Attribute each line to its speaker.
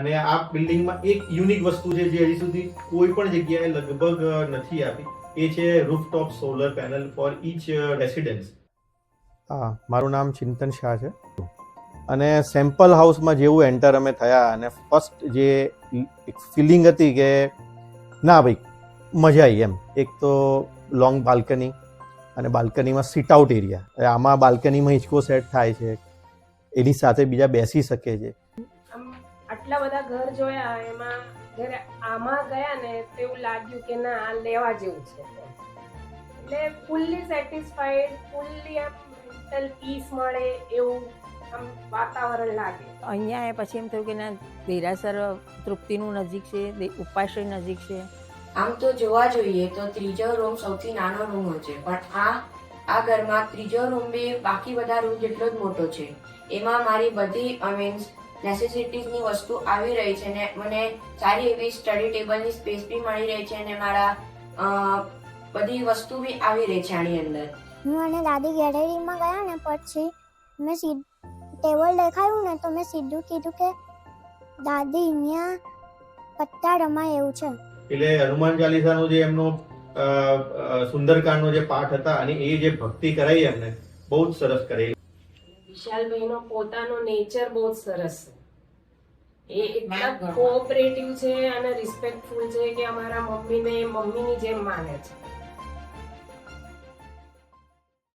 Speaker 1: અને આ બિલ્ડિંગમાં એક યુનિક વસ્તુ છે જે હજી સુધી કોઈ પણ જગ્યાએ લગભગ નથી આપી, એ છે rooftop solar panel for each residence. હા, મારું નામ ચિંતન શાહ છે અને સેમ્પલ હાઉસમાં જેવું એન્ટર અમે થયા અને ફર્સ્ટ જે એક ફિલિંગ હતી કે ના ભાઈ મજા આવી એમ. એક તો લોંગ બાલ્કની અને બાલ્કનીમાં સીટ આઉટ એરિયા. આમાં બાલ્કનીમાં હિંચકો સેટ થાય છે, એની સાથે બીજા બેસી શકે છે.
Speaker 2: આટલા બધા ઘર જોયા, એમાં જ્યારે આમાં ગયા ને તેવું લાગ્યું કે ના આ લેવા જેવું છે. એટલે ફૂલ્લી સેટિસ્ફાઈડ, ફૂલ્લી આમ મેન્ટલ પીસ મળે એવું આમ વાતાવરણ લાગે.
Speaker 3: અહીંયા આવ્યા પછી એમ થયું કે ના, દેરાસર તૃપ્તિનું નજીક છે, ઉપાશ્રય નજીક છે.
Speaker 4: આમ તો જોવા જોઈએ તો ત્રીજો રૂમ સૌથી નાનો રૂમ હોય છે, પણ આ ઘરમાં ત્રીજો રૂમ બી બાકી બધા રૂમ જેટલો જ મોટો છે. એમાં મારી બધી મીન્સ નેસેસિટીઝની વસ્તુ આવી રહી છે ને મને સારી એવી સ્ટડી ટેબલની સ્પેસ બી મળી રહી છે અને મારા બધી વસ્તુ બી આવી રહી છે આની અંદર.
Speaker 5: હું અને દાદી ગેલેરીમાં ગયા ને પછી મેં ટેબલ દેખાયું ને તો મેં સીધું કીધું કે દાદી અહીંયા પત્તા રમાય એવું છે.
Speaker 1: એટલે હનુમાન ચાલીસાનો જે એમનો સુંદરકાંડનો જે પાઠ હતા અને એ જે ભક્તિ કરાઈ એમને બહુ જ સરસ કરેલી.
Speaker 2: વિશાલભાઈનો પોતાનો નેચર બહુ જ સરસ છે. એ એટલા કોઓપરેટિવ છે અને રિસ્પેક્ટફુલ છે કે અમારા મમ્મીને મમ્મીની જેમ માને છે.